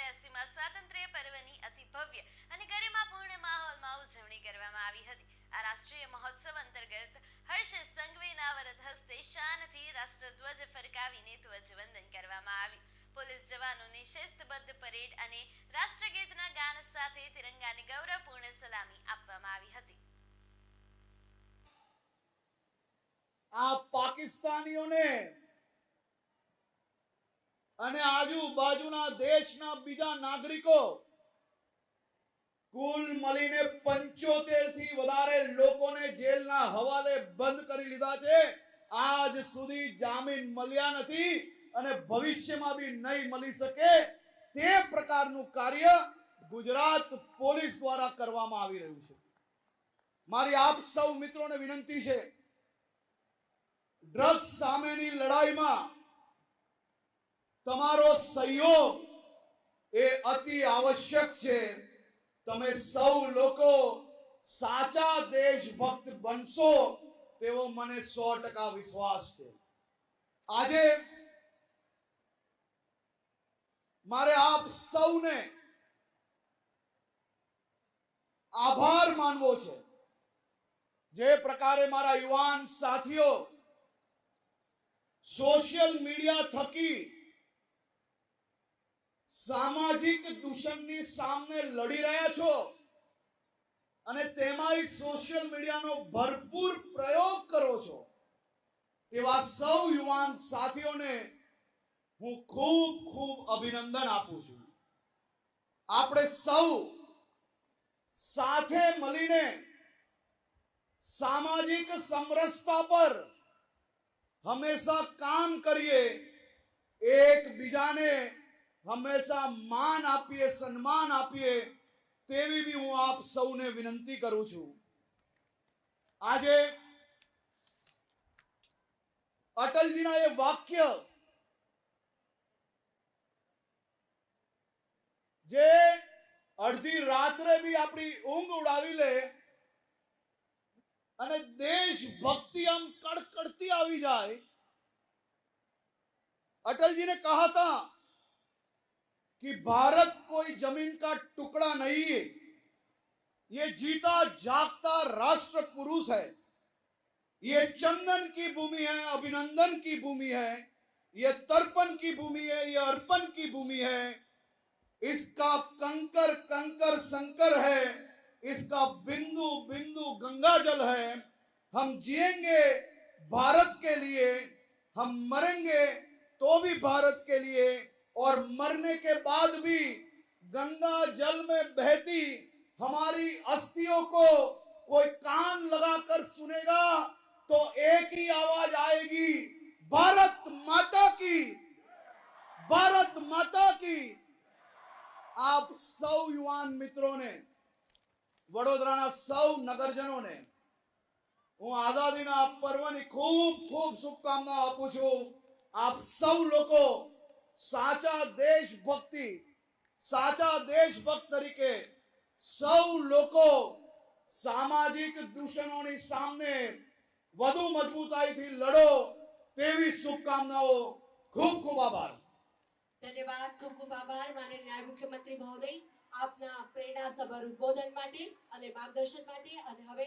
1983માં સ્વાતંત્ર્ય પર્વની અતિ ભવ્ય અને ગરિમાપૂર્ણ માહોલમાં ઉજવણી કરવામાં આવી હતી। આ રાષ્ટ્રીય મહોત્સવ અંતર્ગત હર્ષ સંઘવીના વરદ હસ્તે શાનથી રાષ્ટ્રધ્વજ ફરકાવીને ધ્વજવંદન કરવામાં આવ્યું। પોલીસ જવાનોની શિસ્તબદ્ધ પરેડ અને રાષ્ટ્રગીતના ગાન સાથે તિરંગાને ગૌરવપૂર્ણ સલામી આપવામાં આવી હતી। આ પાકિસ્તાનીઓને અને આજુબાજુના દેશના બીજા નાગરિકો કુલ મળીને 75 થી વધારે લોકોને જેલના હવાલે બંધ કરી લીધા છે। આજ સુધી જામીન મળ્યા નથી અને ભવિષ્યમાં બી નહીં મળી શકે તે પ્રકારનું કાર્ય ગુજરાત પોલીસ દ્વારા કરવામાં આવી રહ્યું છે। મારી આપ સૌ મિત્રોને વિનંતી છે, ડ્રગ્સ સામેની લડાઈમાં તમારો સહયોગ એ અતિ આવશ્યક છે। તમે સૌ લોકો સાચા દેશભક્ત બનશો તેવો મને 100% વિશ્વાસ છે। આજે મારે આપ સૌને આભાર માનવો છે। જે પ્રકારે મારા યુવાન સાથીઓ સોશિયલ મીડિયા થકી સામાજિક દૂષણની સામે લડી રહ્યા છો અને તેમાંય સોશિયલ મીડિયાનો ભરપૂર પ્રયોગ કરો છો, તેવા સૌ યુવાન સાથીઓને હું ખૂબ ખૂબ અભિનંદન આપું છું। આપણે સૌ સાથે મળીને સામાજિક સમરસતા પર હંમેશા કામ કરીએ, એકબીજાને હંમેશા માન આપીએ, સન્માન આપીએ તેવી બી હું આપ સૌને વિનંતી કરું છું। આજે અટલજીના એ વાક્ય જે અડધી રાત્રે બી આપણી ઊંઘ ઉડાવી લે અને देशभक्ति हम कड़कड़ती આવી જાય। अटल जी ने कहा था कि भारत कोई जमीन का टुकड़ा नहीं है, ये जीता जागता राष्ट्र पुरुष है। ये चंदन की भूमि है, अभिनंदन की भूमि है, ये तर्पण की भूमि है, ये अर्पण की भूमि है। इसका कंकर कंकर शंकर है, इसका बिंदु बिंदु गंगा जल है। हम जिएंगे भारत के लिए, हम मरेंगे तो भी भारत के लिए, और मरने के बाद भी गंगा जल में बहती हमारी अस्थियों को कोई कान लगाकर सुनेगा तो एक ही आवाज आएगी, भारत माता की, भारत माता की। आप सौ युवान मित्रों ने, वडोदराना सौ नगरजनों ने હું આઝાદીના પર્વની ખૂબ ખૂબ શુભકામનાઓ આપું છું। આપ સૌ લોકો સાચા દેશભક્ત તરીકે સૌ લોકો સામાજિક દૂષણોની સામે વધુ મજબૂતાઈથી લડો તેવી શુભકામનાઓ। ખૂબ ખૂબ આભાર। ધન્યવાદ, ખૂબ ખૂબ આભાર માનનીય નાયબ મુખ્યમંત્રી મહોદય આપના પ્રેરણાસભર ઉદ્બોધન માટે અને માર્ગદર્શન માટે। અને હવે